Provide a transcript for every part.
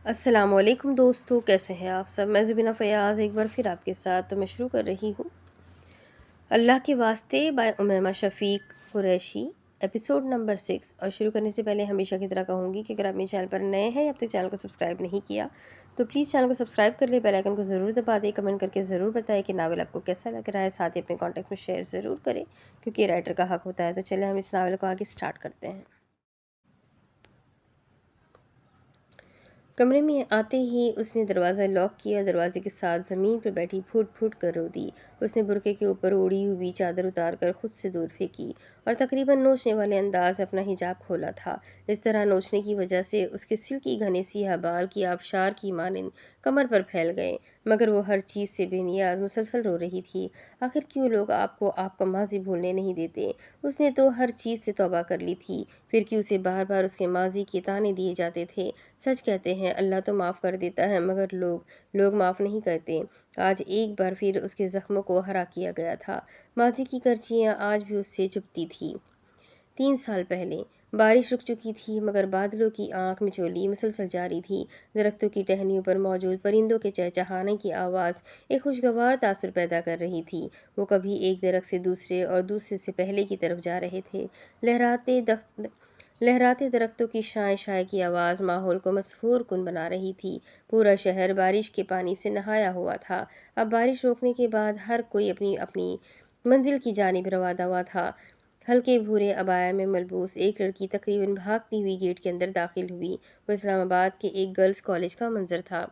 السلام علیکم دوستو، کیسے ہیں آپ سب؟ میں زبینہ فیاض ایک بار پھر آپ کے ساتھ میں شروع کر رہی ہوں اللہ کے واسطے by Umaima Shafiq Qureshi, episode number 6۔ اور شروع کرنے سے پہلے ہمیشہ کی طرح کہوں گی کہ اگر آپ میرے چینل پر نئے ہیں یا اب تک چینل کو سبسکرائب نہیں کیا تو پلیز چینل کو سبسکرائب کر لیں، بیل آئیکن کو ضرور دبا دیں، کمنٹ کر کے ضرور بتائیں کہ ناول آپ کو کیسا لگ رہا ہے، ساتھ ہی اپنے کانٹیکٹ میں شیئر ضرور کریں کیونکہ رائٹر کا حق ہوتا ہے۔ تو چلیں ہم اس ناول کو آگے سٹارٹ کرتے ہیں۔ کمرے میں آتے ہی اس نے دروازہ لاک کیا اور دروازے کے ساتھ زمین پر بیٹھی پھوٹ پھوٹ کر رو دی۔ اس نے برقعے کے اوپر اوڑھی ہوئی چادر اتار کر خود سے دور پھینکی اور تقریباً نوچنے والے انداز میں اپنا حجاب کھولا تھا۔ اس طرح نوچنے کی وجہ سے اس کے سلکی گھنے سیاہ بال کی آبشار کی مانند کمر پر پھیل گئے، مگر وہ ہر چیز سے بے نیاز مسلسل رو رہی تھی۔ آخر کیوں لوگ آپ کو آپ کا ماضی بھولنے نہیں دیتے؟ اس نے تو ہر چیز سے توبہ کر لی تھی، پھر کیوں اسے بار بار اس کے ماضی کے طعنے دیے جاتے تھے؟ سچ کہتے ہیں اللہ تو معاف کر دیتا ہے مگر لوگ معاف نہیں کرتے۔ آج ایک بار پھر اس کے زخموں کو ہرا کیا گیا تھا۔ ماضی کی کرچیاں آج بھی اس سے چبھتی تھیں۔ 3 سال پہلے بارش رک چکی تھی مگر بادلوں کی آنکھ مچولی مسلسل جاری تھی۔ درختوں کی ٹہنیوں پر موجود پرندوں کے چہچہانے کی آواز ایک خوشگوار تاثر پیدا کر رہی تھی۔ وہ کبھی ایک درخت سے دوسرے اور دوسرے سے پہلے کی طرف جا رہے تھے۔ لہراتے درختوں کی شائیں شائیں کی آواز ماحول کو مسحور کن بنا رہی تھی۔ پورا شہر بارش کے پانی سے نہایا ہوا تھا۔ اب بارش روکنے کے بعد ہر کوئی اپنی اپنی منزل کی جانب روانہ ہوا تھا۔ ہلکے بھورے عبایا میں ملبوس ایک لڑکی تقریباً بھاگتی ہوئی گیٹ کے اندر داخل ہوئی۔ وہ اسلام آباد کے ایک گرلز کالج کا منظر تھا۔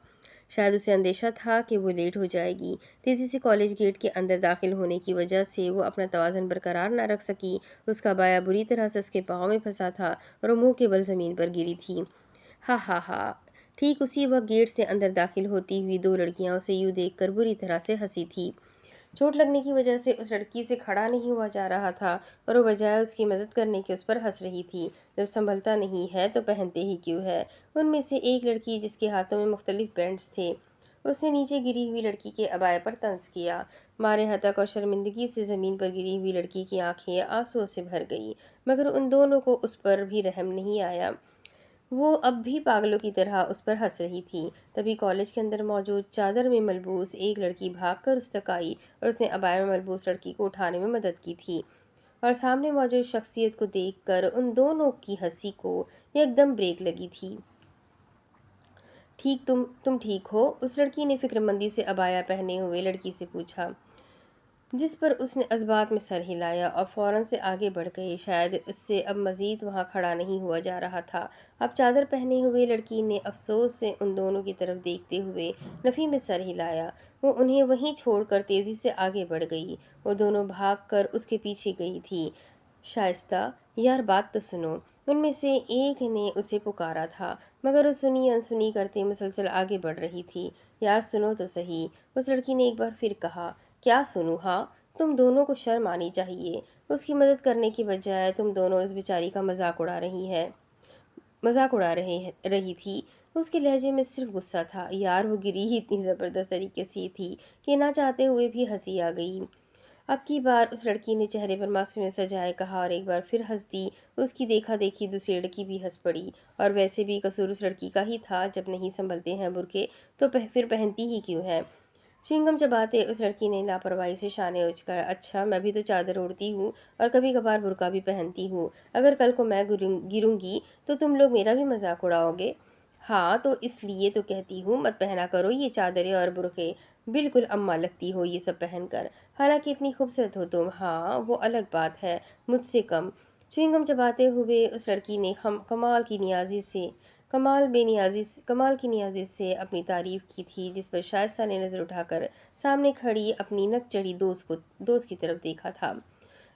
شاید اسے اندیشہ تھا کہ وہ لیٹ ہو جائے گی۔ تیزی سے کالج گیٹ کے اندر داخل ہونے کی وجہ سے وہ اپنا توازن برقرار نہ رکھ سکی۔ اس کا عبایا بری طرح سے اس کے پاؤں میں پھنسا تھا اور وہ منہ کے بل زمین پر گری تھی۔ ہا ہا ہا۔ ٹھیک اسی وقت گیٹ سے اندر داخل ہوتی ہوئی 2 لڑکیاں اسے یوں دیکھ کر بری طرح سے ہنسی تھی۔ چوٹ لگنے کی وجہ سے اس لڑکی سے کھڑا نہیں ہوا جا رہا تھا اور وہ بجائے اس کی مدد کرنے کے اس پر ہنس رہی تھی۔ جب سنبھلتا نہیں ہے تو پہنتے ہی کیوں ہے؟ ان میں سے ایک لڑکی جس کے ہاتھوں میں مختلف بینڈز تھے، اس نے نیچے گری ہوئی لڑکی کے عبایا پر طنز کیا۔ مارے ہتک اور شرمندگی سے زمین پر گری ہوئی لڑکی کی آنکھیں آنسوؤں سے بھر گئیں، مگر ان دونوں کو اس پر بھی رحم نہیں آیا۔ وہ اب بھی پاگلوں کی طرح اس پر ہنس رہی تھی۔ تبھی کالج کے اندر موجود چادر میں ملبوس ایک لڑکی بھاگ کر اس تک آئی اور اس نے عبایا میں ملبوس لڑکی کو اٹھانے میں مدد کی تھی، اور سامنے موجود شخصیت کو دیکھ کر ان دونوں کی ہنسی کو یک دم بریک لگی تھی۔ ٹھیک تم ٹھیک ہو؟ اس لڑکی نے فکر مندی سے عبایا پہنے ہوئے لڑکی سے پوچھا، جس پر اس نے اثبات میں سر ہلایا اور فوراً سے آگے بڑھ گئی۔ شاید اس سے اب مزید وہاں کھڑا نہیں ہوا جا رہا تھا۔ اب چادر پہنے ہوئے لڑکی نے افسوس سے ان دونوں کی طرف دیکھتے ہوئے نفی میں سر ہلایا۔ وہ انہیں وہیں چھوڑ کر تیزی سے آگے بڑھ گئی۔ وہ دونوں بھاگ کر اس کے پیچھے گئی تھی۔ شائستہ، یار بات تو سنو، ان میں سے ایک نے اسے پکارا تھا، مگر وہ سنی انسنی کرتے مسلسل آگے بڑھ رہی تھی۔ یار سنو تو صحیح، اس لڑکی نے ایک بار پھر کہا۔ کیا سنوں؟ ہاں، تم دونوں کو شرم آنی چاہیے۔ اس کی مدد کرنے کی بجائے تم دونوں اس بیچاری کا مذاق اڑا رہی تھی۔ اس کے لہجے میں صرف غصہ تھا۔ یار وہ گری ہی اتنی زبردست طریقے سے تھی کہ نہ چاہتے ہوئے بھی ہنسی آ گئی۔ اب کی بار اس لڑکی نے چہرے پر معصومیت سجائے کہا اور ایک بار پھر ہنس دی۔ اس کی دیکھا دیکھی دوسری لڑکی بھی ہنس پڑی، اور ویسے بھی قصور اس لڑکی کا ہی تھا، جب نہیں سنبھلتے ہیں برقعے تو پھر پہنتی ہی کیوں ہے؟ چوئنگم چباتے اس لڑکی نے لاپرواہی سے شانے اچکائے۔ اچھا، میں بھی تو چادر اوڑھتی ہوں اور کبھی کبھار برقع بھی پہنتی ہوں۔ اگر کل کو میں گروں گی تو تم لوگ میرا بھی مذاق اڑاؤ گے؟ ہاں، تو اس لیے تو کہتی ہوں مت پہنا کرو یہ چادریں اور برقعے، بالکل اماں لگتی ہو یہ سب پہن کر، حالانکہ اتنی خوبصورت ہو تم۔ ہاں، وہ الگ بات ہے، مجھ سے کم۔ چوئنگم چباتے ہوئے اس لڑکی نے کمال کی نیازی سے اپنی تعریف کی تھی، جس پر شائستہ نے نظر اٹھا کر سامنے کھڑی اپنی نک چڑھی دوست کی طرف دیکھا تھا۔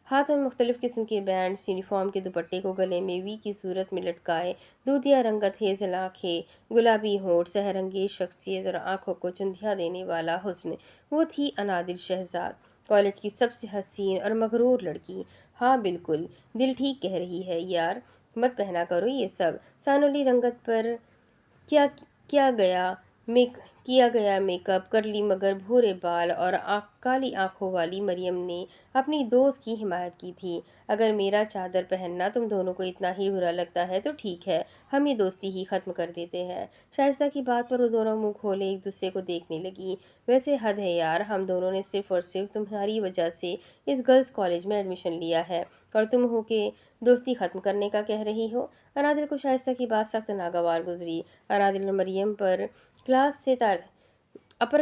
ہاتھ میں مختلف قسم کے بینڈز، یونیفارم کے دوپٹے کو گلے میں وی کی صورت میں لٹکائے، دودھیا رنگت ہیزل آنکھیں، گلابی ہونٹ، سحر انگیز شخصیت اور آنکھوں کو چندھیا دینے والا حسن، وہ تھی عنادل شہزاد، کالج کی سب سے حسین اور مغرور لڑکی۔ ہاں بالکل، دل ٹھیک کہہ رہی ہے یار، مت پہنا کرو یہ سب۔ سانولی رنگت پر کیا किया गया मेकअप, करली मगर भूरे बाल और काली आंखों वाली मरियम ने अपनी दोस्त की हिमायत की थी। अगर मेरा चादर पहनना तुम दोनों को इतना ही बुरा लगता है तो ठीक है, हम ये दोस्ती ही खत्म कर देते हैं। शाइस्ता की बात पर वो दोनों मुंह खोले एक दूसरे को देखने लगी। वैसे हद है यार, हम दोनों ने सिर्फ और सिर्फ तुम्हारी वजह से इस गर्ल्स कॉलेज में एडमिशन लिया है और तुम हो के दोस्ती खत्म करने का कह रही हो। अनादिल को शाइस्ता की बात सख्त नागवार गुजरी। अनादिल और मरियम अपर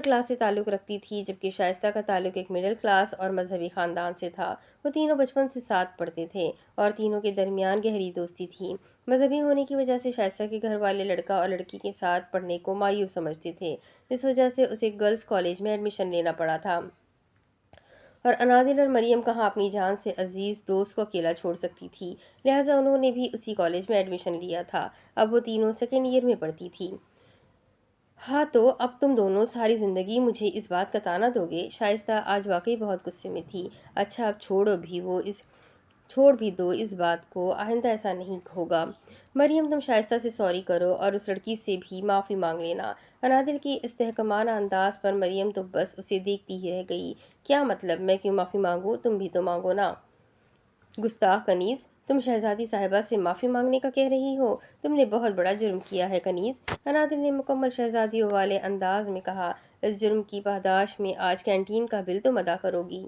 क्लास से ताल्लुक़ रखती थी, जबकि शाइस्ता का ताल्लुक़ एक मिडिल क्लास और मजहबी ख़ानदान से था। वो तीनों बचपन से साथ पढ़ते थे और तीनों के दरमियान गहरी दोस्ती थी। मजहबी होने की वजह से शाइस्ता के घर वाले लड़का और लड़की के साथ पढ़ने को मायूब समझते थे। इस वजह से उसे गर्ल्स कॉलेज में एडमिशन लेना पड़ा था और अनादिल और मरियम कहाँ अपनी जान से अजीज़ दोस्त को अकेला छोड़ सकती थी। लिहाजा उन्होंने भी उसी कॉलेज में एडमिशन लिया था। अब वो तीनों सेकेंड ईयर में पढ़ती थी। हाँ, तो अब तुम दोनों सारी ज़िंदगी मुझे इस बात का ताना दोगे? शाइस्ता आज वाकई बहुत गुस्से में थी। अच्छा, अब छोड़ भी दो इस बात को, आइंदा ऐसा नहीं होगा। मरियम, तुम शाइस्ता से सॉरी करो और उस लड़की से भी माफ़ी मांग लेना। अनादिल की इस्तेहकमाना अंदाज पर मरियम तो बस उसे देखती ही रह गई। क्या मतलब, मैं क्यों माफ़ी मांगूँ? तुम भी तो मांगो ना। गुस्ताख कनीज़, तुम शहजादी साहिबा से माफ़ी मांगने का कह रही हो? तुमने बहुत बड़ा जुर्म किया है कनीज़। अनादिल ने मुकम्मल शहजादियों वाले अंदाज में कहा। इस जुर्म की पादाश में आज कैंटीन का बिल तुम अदा करोगी।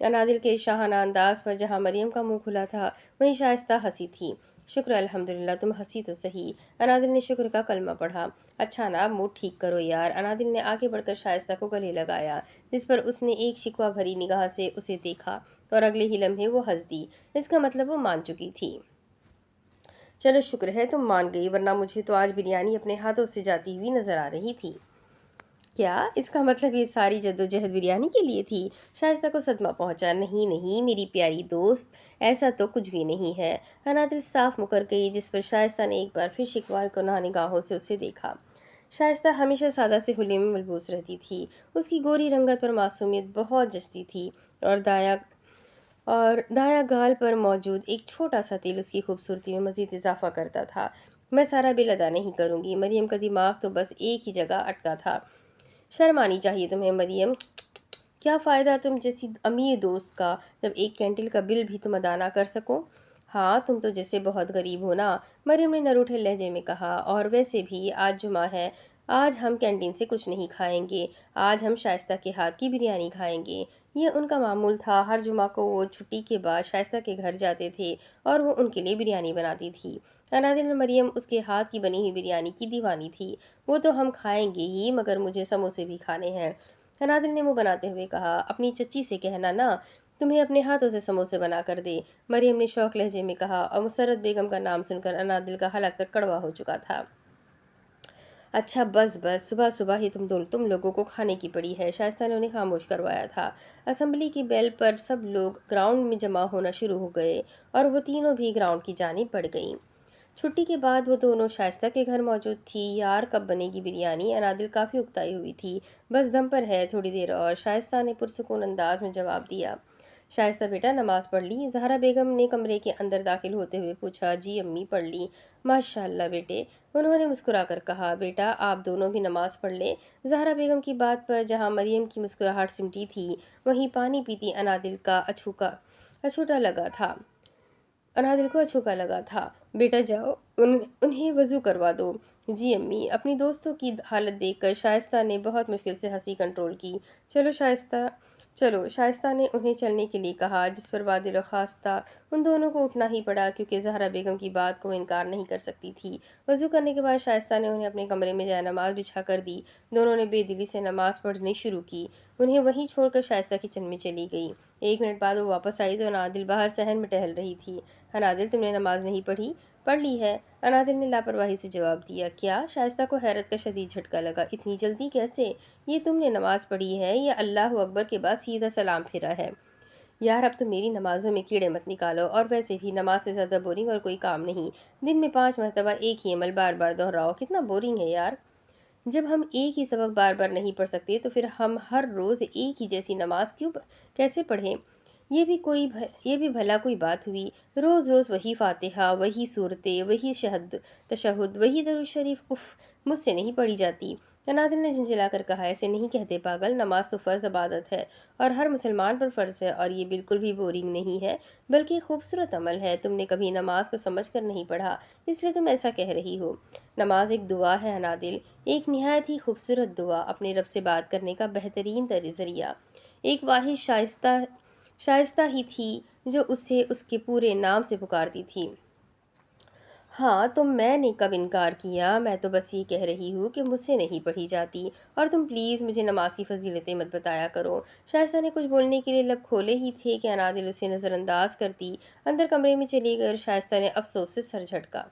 अनादिल के शाहाना अंदाज पर जहाँ मरियम का मुंह खुला था, वहीं शाइस्ता हंसी थी। शुक्र अल्हम्दुलिल्लाह, तुम हंसी तो सही। अनादिल ने शुक्र का कलमा पढ़ा। अच्छा ना, मूड ठीक करो यार। अनादिल ने आगे बढ़कर शाइस्ता को गले लगाया, जिस पर उसने एक शिकवा भरी निगाह से उसे देखा और अगले ही लम्हे वो हंस दी। इसका मतलब वो मान चुकी थी। चलो शुक्र है तुम मान गई, वरना मुझे तो आज बिरयानी अपने हाथों से जाती हुई नजर आ रही थी। क्या इसका मतलब ये सारी जद्दोजहद बिरयानी के लिए थी? शाइस्ता को सदमा पहुंचा। नहीं नहीं मेरी प्यारी दोस्त, ऐसा तो कुछ भी नहीं है। अनादिल साफ मुकर गई, जिस पर शाइस्ता ने एक बार फिर शिकवा गुनाह निगाहों से उसे देखा। शाइस्ता हमेशा सादा से हुलिये में मलबूस रहती थी। उसकी गोरी रंगत पर मासूमियत बहुत जचती थी और दाया गाल पर मौजूद एक छोटा सा तिल उसकी खूबसूरती में मज़ीद इजाफा करता था। मैं सारा बिल अदा नहीं करूँगी। मरियम का दिमाग तो बस एक ही जगह अटका था। शर्म आनी चाहिए तुम्हें मरियम। क्या फ़ायदा तुम जैसी अमीर दोस्त का, जब एक कैंटीन का बिल भी तुम अदा ना कर सको। हाँ, तुम तो जैसे बहुत गरीब हो ना, मरियम ने नरूठे लहजे में कहा। और वैसे भी आज जुमा है, आज हम कैंटीन से कुछ नहीं खाएंगे। आज हम शाइस्ता के हाथ की बिरयानी खाएंगे। ये उनका मामूल था। हर जुमा को वो छुट्टी के बाद शाइस्ता के घर जाते थे और वो उनके लिए बिरयानी बनाती थी। अनादिल और मरियम उसके हाथ की बनी हुई बिरयानी की दीवानी थी। वो तो हम खाएंगे ही, मगर मुझे समोसे भी खाने हैं। अनादिल ने मुंह बनाते हुए कहा। अपनी चच्ची से कहना ना, तुम्हें अपने हाथों से समोसे बना कर दे। मरियम ने शौक लहजे में कहा और मुसर्रत बेगम का नाम सुनकर अनादिल का हलक तक कड़वा हो चुका था। अच्छा बस बस, सुबह सुबह ही तुम लोगों को खाने की पड़ी है। शाइस्ता ने उन्हें खामोश करवाया था। असेंबली की बेल पर सब लोग ग्राउंड में जमा होना शुरू हो गए और वो तीनों भी ग्राउंड की जानिब बढ़ गईं। छुट्टी के बाद वो दोनों शाइस्ता के घर मौजूद थी। यार कब बनेगी बिरयानी? अनादिल काफ़ी उकताई हुई थी। बस दम पर है, थोड़ी देर और, शाइस्ता ने पुरसुकून अंदाज में जवाब दिया। शाइस्ता बेटा, नमाज पढ़ ली? ज़हरा बेगम ने कमरे के अंदर दाखिल होते हुए पूछा। जी अम्मी, पढ़ ली। माशाल्लाह बेटे, उन्होंने मुस्कुराकर कहा। बेटा आप दोनों भी नमाज पढ़ ले। ज़हरा बेगम की बात पर जहाँ मरियम की मुस्कुराहट सिमटी थी, वहीं पानी पीती अनादिल को अछूका लगा था। बेटा जाओ, उन्हें वज़ू करवा दो। जी अम्मी। अपनी दोस्तों की हालत देखकर शाइस्ता ने बहुत मुश्किल से हंसी कंट्रोल की। चलो शाइस्ता ने उन्हें चलने के लिए कहा, जिस पर वादिल और खास्ता उन दोनों को उठना ही पड़ा, क्योंकि ज़हरा बेगम की बात को इनकार नहीं कर सकती थी। वज़ू करने के बाद शाइस्ता ने उन्हें अपने कमरे में नमाज बिछा कर दी। दोनों ने बेदिली से नमाज पढ़नी शुरू की। उन्हें वहीं छोड़कर शाइस्ता किचन में चली गई। 1 मिनट बाद वो वापस आई तो अनादिल बाहर सहन में टहल रही थी। अनादिल, तुमने नमाज नहीं पढ़ी? पढ़ ली है, अनादिल ने लापरवाही से जवाब दिया। क्या? शाइस्ता को हैरत का शदीद झटका लगा। इतनी जल्दी कैसे? ये तुमने नमाज पढ़ी है या अल्लाह अकबर के बाद सीधा सलाम फिरा है? यार अब तो मेरी नमाजों में कीड़े मत निकालो, और वैसे भी नमाज से ज़्यादा बोरिंग और कोई काम नहीं। दिन में 5 मरतबा एक ही अमल बार बार दोहराओ, कितना बोरिंग है यार। जब हम एक ही सबक बार बार नहीं पढ़ सकते तो फिर हम हर रोज़ एक ही जैसी नमाज कैसे पढ़ें? ये भी भला कोई बात हुई? रोज़ रोज़ वही फातिहा, वही सूरतें, वही तशहुद, वही दरूद शरीफ। उफ, मुझसे नहीं पढ़ी जाती। انادل نے جھنجھلا کر کہا، ایسے نہیں کہتے پاگل، نماز تو فرض عبادت ہے اور ہر مسلمان پر فرض ہے، اور یہ بالکل بھی بورنگ نہیں ہے بلکہ خوبصورت عمل ہے۔ تم نے کبھی نماز کو سمجھ کر نہیں پڑھا، اس لیے تم ایسا کہہ رہی ہو۔ نماز ایک دعا ہے انادل، ایک نہایت ہی خوبصورت دعا، اپنے رب سے بات کرنے کا بہترین ذریعہ۔ ایک واحد شائستہ ہی تھی جو اسے اس کے پورے نام سے پکارتی تھی۔ ہاں، تو میں نے کب انکار کیا؟ میں تو بس یہ کہہ رہی ہوں کہ مجھ سے نہیں پڑھی جاتی، اور تم پلیز مجھے نماز کی فضیلتیں مت بتایا کرو۔ شائستہ نے کچھ بولنے کے لیے لب کھولے ہی تھے کہ انادل اسے نظر انداز کرتی اندر کمرے میں چلی گئی، اور شائستہ نے افسوس سے سر جھٹکا۔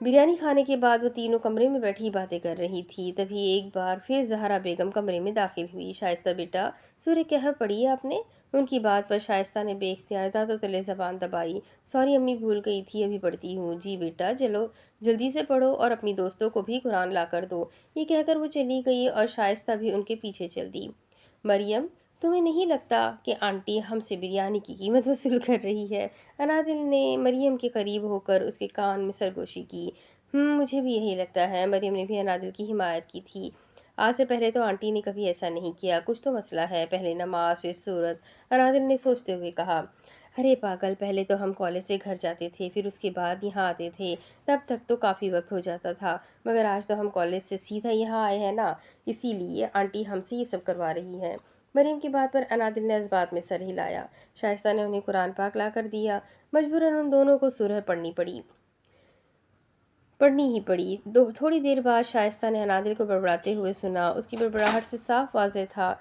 بریانی کھانے کے بعد وہ تینوں کمرے میں بیٹھی باتیں کر رہی تھی، تبھی ایک بار پھر زہرا بیگم کمرے میں داخل ہوئی۔ شائستہ بیٹا، سورہ کہف پڑھی ہے آپ نے؟ ان کی بات پر شائستہ نے بے اختیار دانتوں تلے زبان دبائی۔ سوری امی، بھول گئی تھی، ابھی پڑھتی ہوں۔ جی بیٹا چلو جلدی سے پڑھو، اور اپنی دوستوں کو بھی قرآن لا کر دو۔ یہ کہہ کر وہ چلی گئی اور شائستہ بھی ان کے پیچھے چل دی۔ مریم، تمہیں نہیں لگتا کہ آنٹی ہم سے بریانی کی قیمت وصول کر رہی ہے؟ انادل نے مریم کے قریب ہو کر اس کے کان میں سرگوشی کی۔ مجھے بھی یہی لگتا ہے۔ مریم نے بھی انادل کی حمایت کی تھی۔ آج سے پہلے تو آنٹی نے کبھی ایسا نہیں کیا، کچھ تو مسئلہ ہے، پہلے نماز پھر سورت۔ انادل نے سوچتے ہوئے کہا، ارے پاگل، پہلے تو ہم کالج سے گھر جاتے تھے، پھر اس کے بعد یہاں آتے تھے، تب تک تو کافی وقت ہو جاتا تھا، مگر آج تو ہم کالج سے سیدھا یہاں آئے ہیں نا، اسی لیے آنٹی ہم سے یہ سب کروا رہی ہیں۔ مریم کی بات پر انادل نے اس بات میں سر ہلایا۔ شائستہ نے انہیں قرآن پاک لا کر دیا۔ مجبوراً ان دونوں کو سورہ پڑھنی ہی پڑی۔ تھوڑی دیر بعد شائستہ نے انادل کو بڑبڑاتے ہوئے سنا۔ اس کی بڑبڑاہٹ سے صاف واضح تھا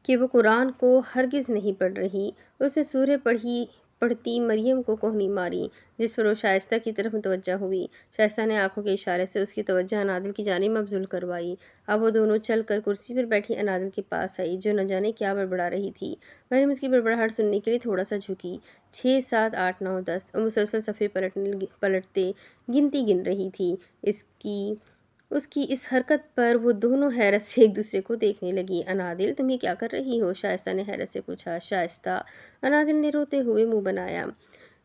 کہ وہ قرآن کو ہرگز نہیں پڑھ رہی۔ اس نے سورہ پڑھتی مریم کو کوہنی ماری، جس پر وہ شائستہ کی طرف متوجہ ہوئی۔ شائستہ نے آنکھوں کے اشارے سے اس کی توجہ انادل کی جانب مبذول کروائی۔ اب وہ دونوں چل کر کرسی پر بیٹھی انادل کے پاس آئی، جو نہ جانے کیا بڑبڑا رہی تھی۔ مریم اس کی بڑبڑاہٹ سننے کے لیے تھوڑا سا جھکی۔ 6 7 8 9 10 وہ مسلسل صفحے پلٹتے گنتی گن رہی تھی۔ اس کی اس حرکت پر وہ دونوں حیرت سے ایک دوسرے کو دیکھنے لگی۔ انادل، تم یہ کیا کر رہی ہو؟ شائستہ نے حیرت سے پوچھا۔ شائستہ، انادل نے روتے ہوئے منہ بنایا،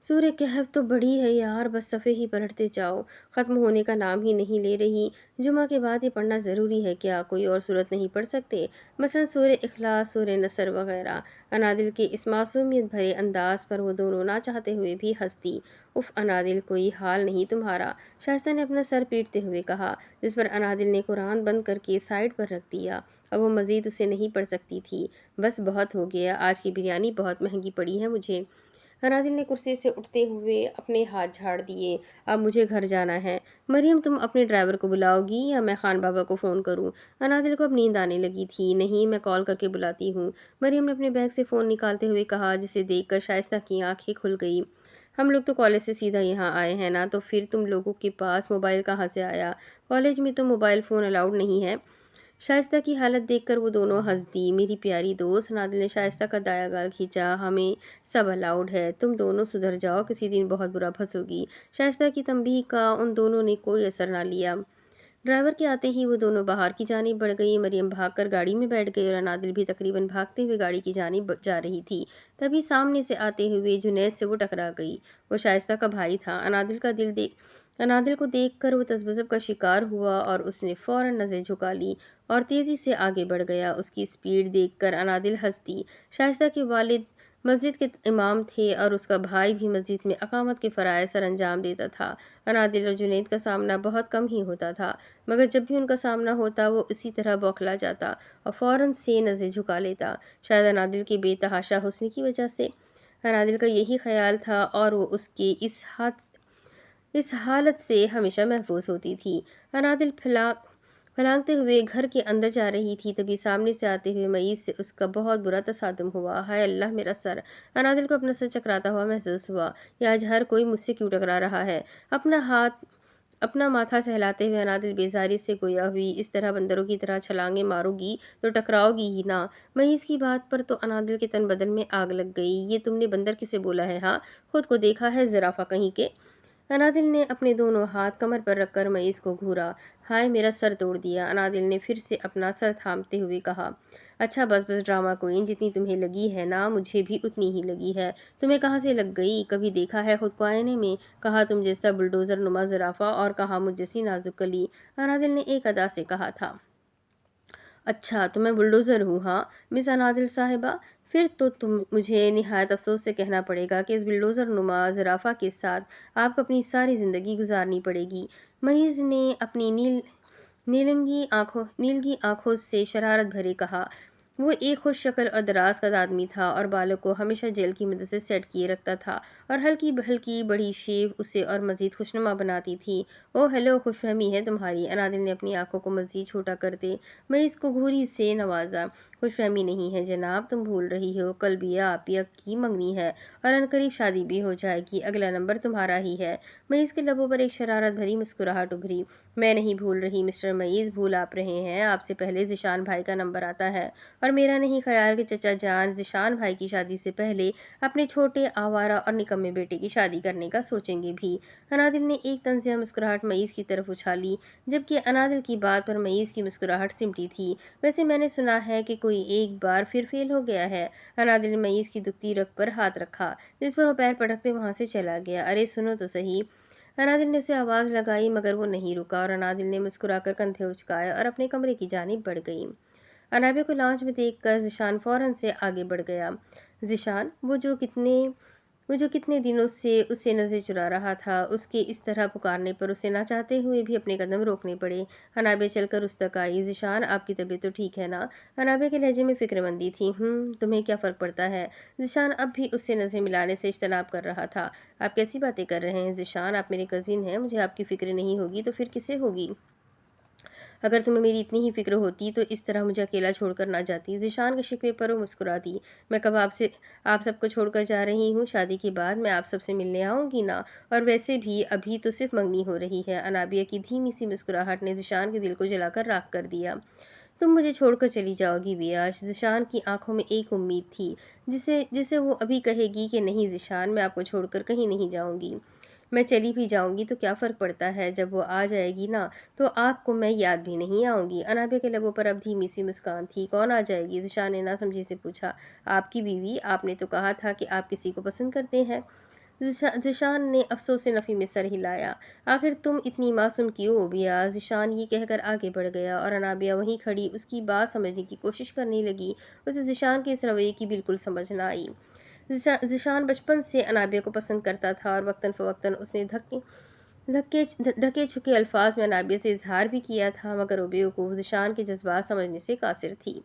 سورہ کہف تو بڑی ہے یار، بس صفحے ہی پلٹتے جاؤ، ختم ہونے کا نام ہی نہیں لے رہی۔ جمعہ کے بعد یہ پڑھنا ضروری ہے کیا؟ کوئی اور صورت نہیں پڑھ سکتے؟ مثلا سورہ اخلاص، سورہ نصر وغیرہ۔ انادل کے اس معصومیت بھرے انداز پر وہ دونوں نہ چاہتے ہوئے بھی ہنس دی۔ اف انادل، کوئی حال نہیں تمہارا، شائستہ نے اپنا سر پیٹتے ہوئے کہا، جس پر انادل نے قرآن بند کر کے سائیڈ پر رکھ دیا۔ اب وہ مزید اسے نہیں پڑھ سکتی تھی۔ بس بہت ہو گیا، آج کی بریانی بہت مہنگی پڑی ہے مجھے۔ انادل نے کرسی سے اٹھتے ہوئے اپنے ہاتھ جھاڑ دیے۔ اب مجھے گھر جانا ہے۔ مریم، تم اپنے ڈرائیور کو بلاؤ گی یا میں خان بابا کو فون کروں؟ انادل کو اب نیند آنے لگی تھی۔ نہیں، میں کال کر کے بلاتی ہوں، مریم نے اپنے بیگ سے فون نکالتے ہوئے کہا، جسے دیکھ کر شائستہ کی آنکھیں کھل گئی۔ ہم لوگ تو کالج سے سیدھا یہاں آئے ہیں نا، تو پھر تم لوگوں کے پاس موبائل کہاں سے آیا؟ کالج میں تو موبائل فون الاؤڈ نہیں ہے۔ شائستہ کی حالت دیکھ کر وہ دونوں ہنس دی۔ میری پیاری دوست، انادل نے شائستہ کا دایاں گال کھینچا، ہمیں سب الاؤڈ ہے، تم دونوں سدھر جاؤ، کسی دن بہت برا پھنسو گی۔ شائستہ کی تنبیہ کا ان دونوں نے کوئی اثر نہ لیا۔ ڈرائیور کے آتے ہی وہ دونوں باہر کی جانب بڑھ گئی۔ مریم بھاگ کر گاڑی میں بیٹھ گئی اور انادل بھی تقریباً بھاگتے ہوئے گاڑی کی جانب جا رہی تھی۔ تبھی سامنے سے آتے ہوئے جنید سے وہ ٹکرا گئی۔ وہ شائستہ کا بھائی تھا۔ انادل کو دیکھ کر وہ تذبذب کا شکار ہوا اور اس نے فوراً نظریں جھکا لی اور تیزی سے آگے بڑھ گیا۔ اس کی سپیڈ دیکھ کر انادل ہنس دی۔ شائستہ کے والد مسجد کے امام تھے اور اس کا بھائی بھی مسجد میں اقامت کے فرائض سر انجام دیتا تھا۔ انادل اور جنید کا سامنا بہت کم ہی ہوتا تھا، مگر جب بھی ان کا سامنا ہوتا وہ اسی طرح بوکھلا جاتا اور فوراً سے نظریں جھکا لیتا، شاید انادل کے بے تحاشا حسن کی وجہ سے۔ انادل کا یہی خیال تھا اور وہ اس کے اس حالت سے ہمیشہ محفوظ ہوتی تھی۔ انادل پھلانگتے ہوئے گھر کے اندر جا رہی تھی، تبھی سامنے سے آتے ہوئے معیز سے اس کا بہت برا تصادم ہوا۔ ہائے اللہ، میرا سر! انادل کو اپنا سر چکراتا ہوا محسوس ہوا۔ یہ آج ہر کوئی مجھ سے کیوں ٹکرا رہا ہے؟ اپنا ماتھا سہلاتے ہوئے انادل بیزاری سے گویا ہوئی، اس طرح بندروں کی طرح چھلانگیں مارو گی تو ٹکراؤ گی ہی نا۔ معیز کی بات پر تو انادل کے تن بدن میں آگ لگ گئی۔ یہ تم نے بندر کسے بولا ہے ہاں؟ خود کو دیکھا ہے زرافہ کہیں کے؟ अनादिल ने अपने दोनों हाथ कमर पर रखकर मईस को घूरा। हाय मेरा सर तोड़ दिया, अनादिल ने फिर से अपना सर थामते हुए कहा। अच्छा बस बस ड्रामा क्वीन, जितनी तुम्हें लगी है ना मुझे भी उतनी ही लगी है। तुम्हें कहाँ से लग गई? कभी देखा है खुद को आईने में? कहा तुम जैसा बुलडोजर नुमा ज़राफ़ा और कहा मुझ जैसी नाजुक कली। अनादिल ने एक अदा से कहा था। अच्छा तो मैं बुलडोज़र हूँ हाँ मिस अनादिल साहिबा। फिर तो तुम मुझे निहायत अफसोस से कहना पड़ेगा कि इस बुलडोज़र नुमा ज़राफ़ा के साथ आपको अपनी सारी ज़िंदगी गुजारनी पड़ेगी। महीज़ ने अपनी नीलगी आंखों से शरारत भरे कहा। वो एक खुश शक्ल और दराज कद आदमी था और बालों को हमेशा जेल की मदद से सेट किए रखता था और हल्की हल्की बड़ी शेव उसे और मज़ीद खुशनुमा बनाती थी। ओ हेलो, खुशफहमी है तुम्हारी, अनादिल ने अपनी आंखों को मज़ीद छोटा करते मईस को घूरी से नवाजा। खुशफहमी नहीं है जनाब, तुम भूल रही हो, कल बिया आपिया की मंगनी है और अनकरीब शादी भी हो जाएगी, अगला नंबर तुम्हारा ही है। मईस के लबों पर एक शरारत भरी मुस्कुराहट उभरी। मैं नहीं भूल रही मिस्टर मईस, भूल आप रहे हैं, आपसे पहले ज़िशान भाई का नंबर आता है और मेरा नहीं ख्याल कि चचा जान ज़िशान भाई की शादी से पहले अपने छोटे आवारा और निकम्मे बेटे की शादी करने का सोचेंगे भी। अनादिल ने एक तंज़िया मुस्कुराहट मईस की तरफ उछाली, जबकि अनादिल की बात पर मईस की मुस्कुराहट सिमटी थी। वैसे मैंने सुना है कि कोई एक बार फिर फेल हो गया है। अनादिल ने मईस की दुखती रग पर हाथ रखा, जिस पर वो पैर पटकते वहाँ से चला गया। अरे सुनो तो सही। अनादिल ने उसे आवाज़ लगाई मगर वो नहीं रुका और अनादिल ने मुस्कुराकर कंधे उचकाए और अपने कमरे की जानिब बढ़ गई। अनाबिया को लांच में देखकर ज़िशान फ़ौरन से आगे बढ़ गया। ज़िशान, वो जो कितने दिनों से उससे नज़रें चुरा रहा था, उसके इस तरह पुकारने पर उसे ना चाहते हुए भी अपने कदम रोकने पड़े। अनाबिया चलकर उस तक आई। ज़िशान, आपकी तबीयत तो ठीक है ना? अनाबिया के लहजे में फ़िक्रमंदी थी। तुम्हें क्या फ़र्क पड़ता है? ज़िशान अब भी उससे नज़रें मिलाने से इज्तनाब कर रहा था। आप कैसी बातें कर रहे हैं ज़िशान? आप मेरे कज़िन हैं, मुझे आपकी फ़िक्र नहीं होगी तो फिर किसे होगी? अगर तुम्हें मेरी इतनी ही फ़िक्र होती तो इस तरह मुझे अकेला छोड़कर ना जाती। ज़िशान के शिकवे पर वो मुस्कुरा दी। मैं कब आपसे आप सबको छोड़कर जा रही हूँ? शादी के बाद मैं आप सबसे मिलने आऊँगी ना, और वैसे भी अभी तो सिर्फ मंगनी हो रही है। अनाबिया की धीमी सी मुस्कुराहट ने ज़िशान के दिल को जलाकर राख कर दिया। तुम मुझे छोड़कर चली जाओगी बियाश? ज़िशान की आंखों में एक उम्मीद थी, जिसे जिसे वो अभी कहेगी कि नहीं ज़िशान, मैं आपको छोड़कर कहीं नहीं जाऊँगी। मैं चली भी जाऊँगी तो क्या फ़र्क पड़ता है, जब वो आ जाएगी ना तो आपको मैं याद भी नहीं आऊँगी। अनाबे के लबों पर अब धीमी सी मुस्कान थी। कौन आ जाएगी? ज़िशान ने नासमझी से पूछा। आपकी बीवी, आपने तो कहा था कि आप किसी को पसंद करते हैं। ज़िशान ने अफ़सोस से नफ़ी में सर हिलाया। आखिर तुम इतनी मासूम क्यों हो बिया? ज़िशान ये कहकर आगे बढ़ गया और अनाबिया वहीं खड़ी उसकी बात समझने की कोशिश करने लगी। उसे ज़िशान के इस रवैये की बिल्कुल समझ ना आई। ज़िशान बचपन से अनाबिया को पसंद करता था और वक्तन फ़वक्तन उसने ढके छुके अल्फाज में अनाबिया से इजहार भी किया था, मगर वो बेवकूफ़ ज़िशान के जज्बात समझने से कासिर थी।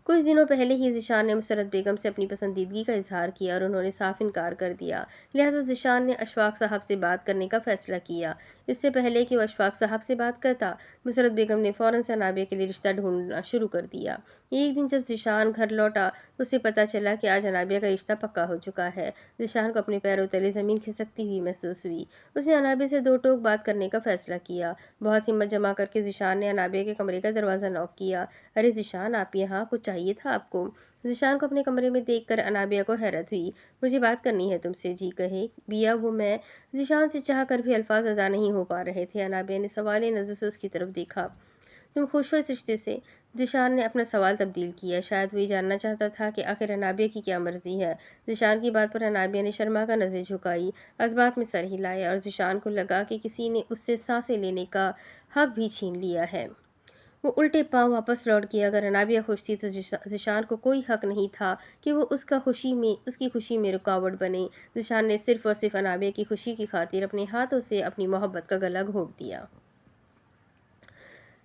कुछ दिनों पहले ही ज़िशान ने मुसरत बेगम से अपनी पसंदीदगी का इजहार किया और उन्होंने साफ इनकार कर दिया। लिहाजा ज़िशान ने अशफाक साहब से बात करने का फ़ैसला किया। इससे पहले कि वह अशफाक साहब से बात करता, मुसरत बेगम ने फ़ौरन से अनाबिया के लिए रिश्ता ढूंढना शुरू कर दिया। एक दिन जब ज़िशान घर लौटा तो उसे पता चला कि आज अनाबिया का रिश्ता पक्का हो चुका है। ज़िशान को अपने पैरों तले ज़मीन खिसकती हुई महसूस हुई। उसने अनाबिया से दो टोक बात करने का फ़ैसला किया। बहुत हिम्मत जमा करके ज़िशान ने अनाबिया के कमरे का दरवाज़ा नॉक किया। अरे ज़िशान, आप यहाँ, कुछ चाहिए था आपको? ज़िशान को अपने कमरे में देखकर अनाबिया को हैरत हुई। मुझे बात करनी है तुमसे। जी कहे बिया, वो मैं। ज़िशान से चाह कर भी अल्फाज अदा नहीं हो पा रहे थे। अनाबिया ने सवाल नज़र से उसकी तरफ देखा। तुम खुश हो इस रिश्ते से? ज़िशान ने अपना सवाल तब्दील किया। शायद वो ये जानना चाहता था कि आखिर अनाबिया की क्या मर्ज़ी है। ज़िशान की बात पर अनाबिया ने शर्मा का नज़र झुकाई, असबात में सर हिलाया और ज़िशान को लगा कि किसी ने उससे सांसें लेने का हक भी छीन लिया है। वो उल्टे पांव वापस लौट गया। अगर अनाबिया खुश थी तो ज़िशान को कोई हक नहीं था कि वो उसकी खुशी में रुकावट बने। ज़िशान ने सिर्फ़ और सिर्फ अनाबिया की खुशी की खातिर अपने हाथों से अपनी मोहब्बत का गला घोंट दिया।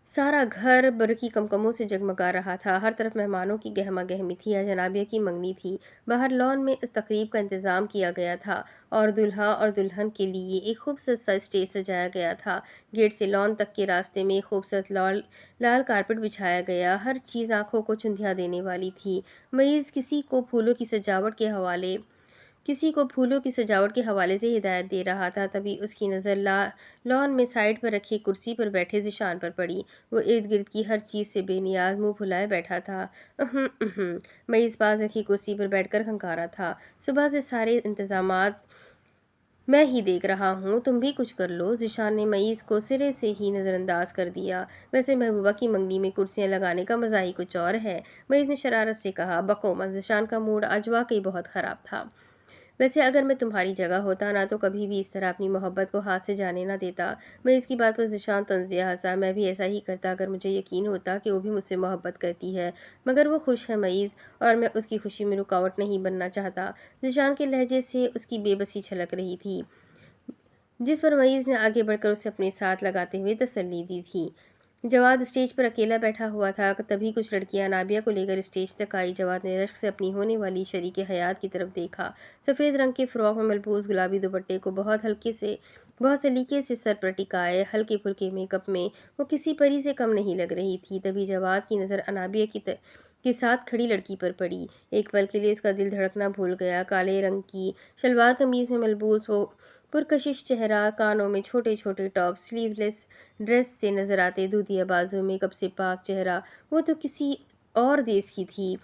सारा घर बरकी कमकमों से जगमगा रहा था। हर तरफ मेहमानों की गहमा गहमी थी। आज जनाबिया की मंगनी थी। बाहर लॉन में इस तकरीब का इंतज़ाम किया गया था और दूल्हा और दुल्हन के लिए एक खूबसूरत सा स्टेज सजाया गया था। गेट से लॉन तक के रास्ते में खूबसूरत लाल लाल कारपेट बिछाया गया। हर चीज़ आंखों को चुंधिया देने वाली थी। मईज़ किसी को फूलों की सजावट के हवाले से हिदायत दे रहा था, तभी उसकी नज़र लॉन में साइड पर रखी कुर्सी पर बैठे ज़िशान पर पड़ी। वो इर्द गिर्द की हर चीज़ से बेनियाज मुंह फुलाए बैठा था। मैं इस पास रखी कुर्सी पर बैठकर खंकारा था। सुबह से सारे इंतजामात मैं ही देख रहा हूँ, तुम भी कुछ कर लो। ज़ीशान ने मईज़ को सिरे से ही नज़रअंदाज कर दिया। वैसे महबूबा की मंगनी में कुर्सियाँ लगाने का मज़ा ही कुछ और है। मईज़ ने शरारत से कहा। बको मत, ज़ीशान का मूड आज वाकई बहुत ख़राब था। वैसे अगर मैं तुम्हारी जगह होता ना तो कभी भी इस तरह अपनी मोहब्बत को हाथ से जाने ना देता। मैं इसकी बात पर ज़ीशान तंज़िया हंसा। मैं भी ऐसा ही करता अगर मुझे यकीन होता कि वो भी मुझसे मोहब्बत करती है। मगर वो खुश है मईज़, और मैं उसकी खुशी में रुकावट नहीं बनना चाहता। ज़ीशान के लहजे से उसकी बेबसी छलक रही थी, जिस पर मईज़ ने आगे बढ़कर उसे अपने साथ लगाते हुए तसल्ली दी थी। जवाद स्टेज पर अकेला बैठा हुआ था। तभी कुछ लड़कियां नाबिया को लेकर स्टेज तक आई। जवाद ने रश्क से अपनी होने वाली शरीके हयात की तरफ देखा। सफ़ेद रंग के फ्रॉक में मलबूस गुलाबी दुपट्टे को बहुत सलीके से सर पर टिकाए हल्के फुल्के मेकअप में वो किसी परी से कम नहीं लग रही थी। तभी जवाद की नज़र अनाबिया के साथ खड़ी लड़की पर पड़ी। एक पल के लिए उसका दिल धड़कना भूल गया। काले रंग की शलवार कमीज में मलबूस वो पुरकशिश चेहरा, कानों में छोटे छोटे टॉप, स्लीवलेस ड्रेस से नजर आते दूधिया बाजू, मेकअप से पाक चेहरा, वो तो किसी और देश की थी।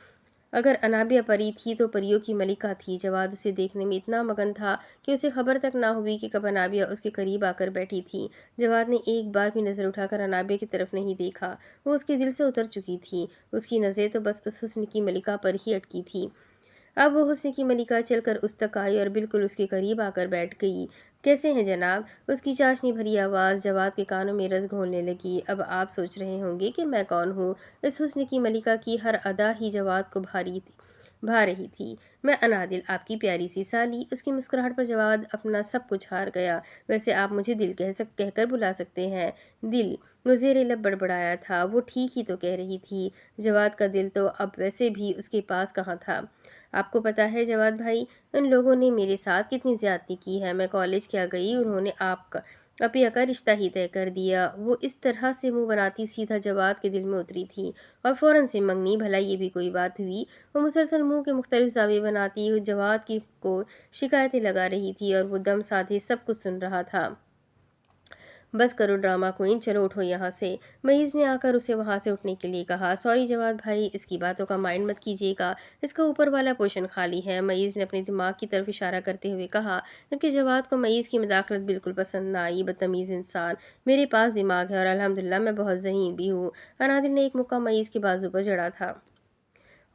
अगर अनाबिया परी थी तो परियों की मलिका थी। जवाद उसे देखने में इतना मगन था कि उसे खबर तक ना हुई कि कब अनाबिया उसके करीब आकर बैठी थी। जवाद ने एक बार भी नज़र उठाकर अनाबिया की तरफ नहीं देखा। वो उसके दिल से उतर चुकी थी। उसकी नज़रें तो बस उस हुस्न की मलिका पर ही अटकी थी। अब वो हुस्न की मलिका चलकर उस तक आई और बिल्कुल उसके करीब आकर बैठ गई। कैसे हैं जनाब? उसकी चाशनी भरी आवाज़ जवाद के कानों में रस घोलने लगी। अब आप सोच रहे होंगे कि मैं कौन हूँ। इस हुस्न की मलिका की हर अदा ही जवाद को भा रही थी। मैं अनादिल, आपकी प्यारी सी साली। उसकी मुस्कुराहट पर जवाद अपना सब कुछ हार गया। वैसे आप मुझे दिल कहकर बुला सकते हैं। दिल? मुजेरे लब बड़बड़ाया था। वो ठीक ही तो कह रही थी। जवाद का दिल तो अब वैसे भी उसके पास कहाँ था। आपको पता है जवाद भाई, उन लोगों ने मेरे साथ कितनी ज्यादती की है। मैं कॉलेज क्या गई, उन्होंने अपिया का रिश्ता ही तय कर दिया। वो इस तरह से मुंह बनाती सीधा जवाद के दिल में उतरी थी। और फौरन से मंगनी, भला ये भी कोई बात हुई। वो मुसलसल मुंह के मुख्तलिफ जाविये बनाती जवाद की को शिकायतें लगा रही थी और वो दम साधे सब कुछ सुन रहा था। बस करो ड्रामा क्वीन, चलो उठो यहाँ से। मईज़ ने आकर उसे वहाँ से उठने के लिए कहा। सॉरी जवाद भाई, इसकी बातों का माइंड मत कीजिएगा, इसका ऊपर वाला पोर्शन खाली है, मईज़ ने अपने दिमाग की तरफ इशारा करते हुए कहा। जबकि जवाद को मईज़ की मदाखलत बिल्कुल पसंद ना आई। बदतमीज़ इंसान, मेरे पास दिमाग है और अल्हम्दुलिल्लाह मैं बहुत ज़हीन भी हूँ। अनादिल ने एक मुक्का मईज़ के बाजू पर जड़ा था।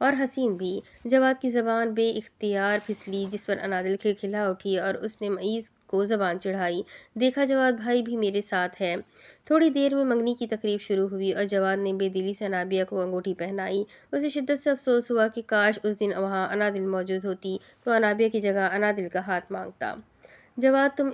और हसीन भी। जवाद की ज़बान बेइख्तियार फिसली, जिस पर अनादिल खिलखिला उठी और उसने मईज़ को ज़बान चढ़ाई। देखा, जवाद भाई भी मेरे साथ है। थोड़ी देर में मंगनी की तकरीब शुरू हुई और जवाद ने बेदिली से अनाबिया को अंगूठी पहनाई। उसे शिद्दत से अफसोस हुआ कि काश उस दिन वहाँ अनादिल मौजूद होती तो अनाबिया की जगह अनादिल का हाथ मांगता। जवाद, तुम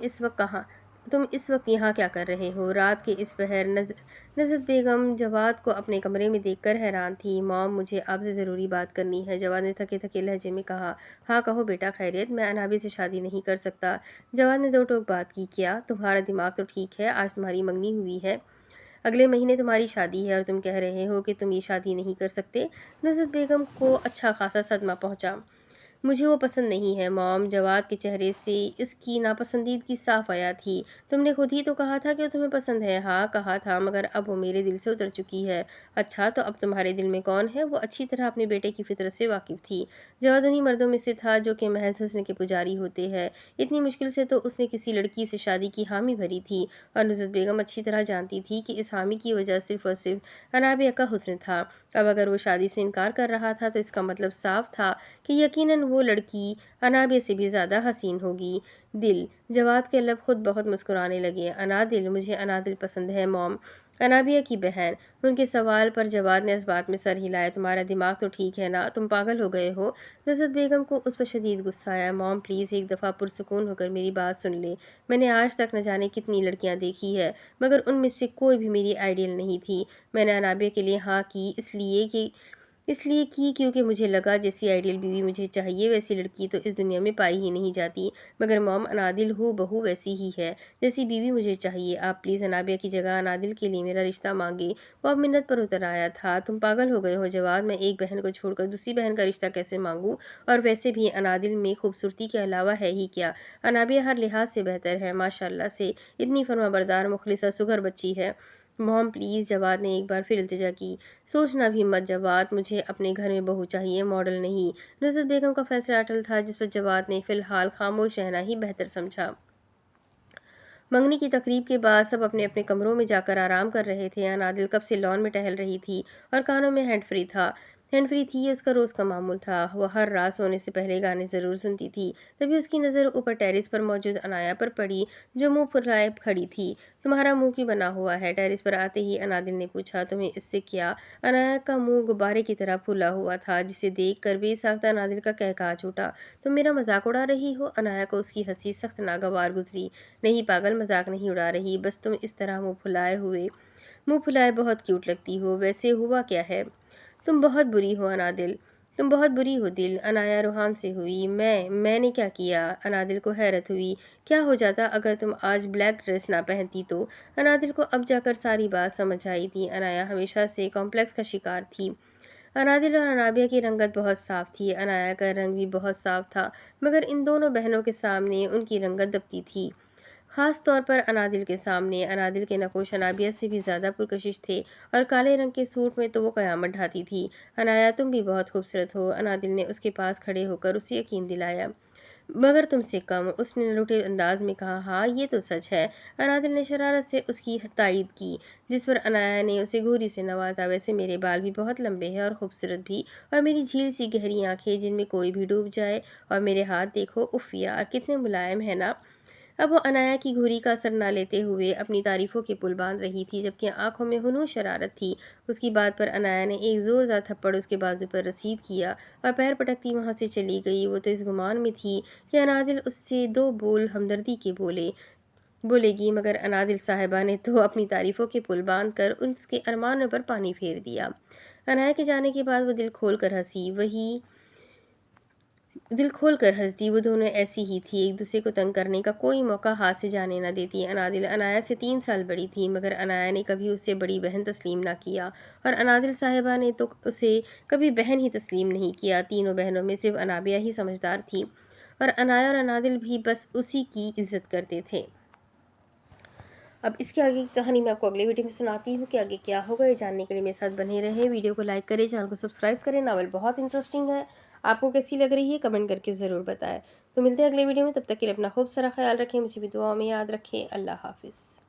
इस वक्त यहाँ क्या कर रहे हो? रात के इस पहर नज़रत बेगम जवाद को अपने कमरे में देखकर हैरान थी। मॉम, मुझे आपसे ज़रूरी बात करनी है, जवाद ने थके थके लहजे में कहा। हाँ कहो बेटा, खैरियत? मैं अनाबी से शादी नहीं कर सकता। जवाद ने दो टोक बात की। क्या तुम्हारा दिमाग तो ठीक है? आज तुम्हारी मंगनी हुई है, अगले महीने तुम्हारी शादी है और तुम कह रहे हो कि तुम ये शादी नहीं कर सकते। नज़रत बेगम को अच्छा खासा सदमा पहुंचा। मुझे वो पसंद नहीं है मॉम। जवाद के चेहरे से इसकी नापसंदीदगी साफ आया थी। तुमने खुद ही तो कहा था कि वो तुम्हें पसंद है। हाँ कहा था, मगर अब वो मेरे दिल से उतर चुकी है। अच्छा, तो अब तुम्हारे दिल में कौन है? वो अच्छी तरह अपने बेटे की फितरत से वाकिफ थी। जवाद उन्हीं मर्दों में से था जो कि महज हुस्न के पुजारी होते हैं। इतनी मुश्किल से तो उसने किसी लड़की से शादी की हामी भरी थी और नुज़रत बेगम अच्छी तरह जानती थी कि इस हामी की वजह सिर्फ और सिर्फ अनाबिया का हुस्न था। अब अगर वो शादी से इनकार कर रहा था तो इसका मतलब साफ था कि यकीनन वो लड़की अनाबिया से भी ज़्यादा हसीन होगी। दिल? जवाद के लब खुद बहुत मुस्कुराने लगे। अनादिल? मुझे अनादिल पसंद है मॉम, अनाबिया की बहन। उनके सवाल पर जवाद ने इस बात में सर हिलाया। तुम्हारा दिमाग तो ठीक है ना? तुम पागल हो गए हो? नज़रत बेगम को उस पर शदीद गुस्सा आया। मॉम प्लीज़ एक दफ़ा पुरसुकून होकर मेरी बात सुन ले। मैंने आज तक न जाने कितनी लड़कियां देखी है, मगर उनमें से कोई भी मेरी आइडियल नहीं थी। मैंने अनाबिया के लिए हाँ की इसलिए की क्योंकि मुझे लगा जैसी आइडियल बीवी मुझे चाहिए वैसी लड़की तो इस दुनिया में पाई ही नहीं जाती। मगर मॉम, अनादिल हूँ बहू वैसी ही है जैसी बीवी मुझे चाहिए। आप प्लीज़ अनाबिया की जगह अनादिल के लिए मेरा रिश्ता मांगे। वो अब मिन्नत पर उतर आया था। तुम पागल हो गए हो जवाब? मैं एक बहन को छोड़कर दूसरी बहन का रिश्ता कैसे मांगूँ? और वैसे भी अनादिल में खूबसूरती के अलावा है ही क्या? अनाबिया हर लिहाज से बेहतर है, माशाल्लाह से इतनी फर्माबरदार, मुखलिस और सुघर बच्ची है। मॉम प्लीज़, जवाद ने एक बार फिर इल्तिजा की। सोचना भी मत जवाद, मुझे अपने घर में बहू चाहिए, मॉडल नहीं। नुज़रत बेगम का फैसला अटल था, जिस पर जवाद ने फ़िलहाल खामोश रहना ही बेहतर समझा। منگنی کی تقریب کے بعد سب اپنے اپنے کمروں میں جا کر آرام کر رہے تھے۔ انادل کب سے لان میں ٹہل رہی تھی اور کانوں میں ہینڈ فری تھی، یہ اس کا روز کا معمول تھا۔ وہ ہر رات سونے سے پہلے گانے ضرور سنتی تھی۔ تبھی اس کی نظر اوپر ٹیرس پر موجود انایا پر پڑی، جو منہ پھلائے کھڑی تھی۔ تمہارا منہ کیوں بنا ہوا ہے؟ ٹیرس پر آتے ہی انادل نے پوچھا۔ تمہیں اس سے کیا؟ انایا کا منہ غبارے کی طرح پھولا ہوا تھا، جسے دیکھ کر بے ساختہ انادل کا قہقہا چھوٹا۔ تم میرا مذاق اڑا رہی ہو؟ انایا کو اس کی ہنسی سخت ناگوار گزری۔ نہیں پاگل، مذاق نہیں اڑا رہی، بس تم اس طرح منہ پھلائے بہت کیوٹ لگتی ہو۔ ویسے ہوا کیا ہے؟ تم بہت بری ہو انادل، تم بہت بری ہو دل۔ انایا روحان سے ہوئی۔ میں نے کیا کیا؟ انادل کو حیرت ہوئی۔ کیا ہو جاتا اگر تم آج بلیک ڈریس نہ پہنتی تو؟ انادل کو اب جا کر ساری بات سمجھ آئی تھی۔ انایا ہمیشہ سے کمپلیکس کا شکار تھی۔ انادل اور انابیہ کی رنگت بہت صاف تھی، انایا کا رنگ بھی بہت صاف تھا، مگر ان دونوں بہنوں کے سامنے ان کی رنگت دبتی تھی، خاص طور پر انادل کے سامنے۔ انادل کے نقوش انابیہ سے بھی زیادہ پرکشش تھے اور کالے رنگ کے سوٹ میں تو وہ قیامت ڈھاتی تھی۔ انایا تم بھی بہت خوبصورت ہو، انادل نے اس کے پاس کھڑے ہو کر اسے یقین دلایا۔ مگر تم سے کم، اس نے لٹے انداز میں کہا۔ ہاں یہ تو سچ ہے، انادل نے شرارت سے اس کی تائید کی، جس پر انایا نے اسے گھوری سے نوازا۔ ویسے میرے بال بھی بہت لمبے ہیں اور خوبصورت بھی، اور میری جھیل سی گہری آنکھیں جن میں کوئی بھی ڈوب جائے، اور میرے ہاتھ دیکھو، اف یار کتنے ملائم ہے نا۔ اب وہ انایا کی گھوری کا اثر نہ لیتے ہوئے اپنی تعریفوں کے پل باندھ رہی تھی، جبکہ آنکھوں میں ہنو شرارت تھی۔ اس کی بات پر انایا نے ایک زوردار تھپڑ اس کے بازو پر رسید کیا اور پیر پٹکتی وہاں سے چلی گئی۔ وہ تو اس گمان میں تھی کہ انادل اس سے دو بول ہمدردی کے بولے گی، مگر انادل صاحبہ نے تو اپنی تعریفوں کے پل باندھ کر اس کے ارمانوں پر پانی پھیر دیا۔ انایا کے جانے کے بعد وہ دل کھول کر ہنس دی۔ وہ دونوں ایسی ہی تھی، ایک دوسرے کو تنگ کرنے کا کوئی موقع ہاتھ سے جانے نہ دیتی۔ انادل انایا سے 3 سال بڑی تھی، مگر انایا نے کبھی اسے بڑی بہن تسلیم نہ کیا، اور انادل صاحبہ نے تو اسے کبھی بہن ہی تسلیم نہیں کیا۔ تینوں بہنوں میں صرف انابیہ ہی سمجھدار تھی، اور انایا اور انادل بھی بس اسی کی عزت کرتے تھے۔ اب اس کے آگے کی کہانی میں آپ کو اگلے ویڈیو میں سناتی ہوں کہ آگے کیا ہوگا۔ یہ جاننے کے لیے میرے ساتھ بنے رہیں، ویڈیو کو لائک کریں، چینل کو سبسکرائب کریں۔ ناول بہت انٹرسٹنگ ہے، آپ کو کیسی لگ رہی ہے کمنٹ کر کے ضرور بتائیں۔ تو ملتے ہیں اگلے ویڈیو میں، تب تک کے لیے اپنا خوب سارا خیال رکھیں، مجھے بھی دعاؤں میں یاد رکھیں۔ اللہ حافظ۔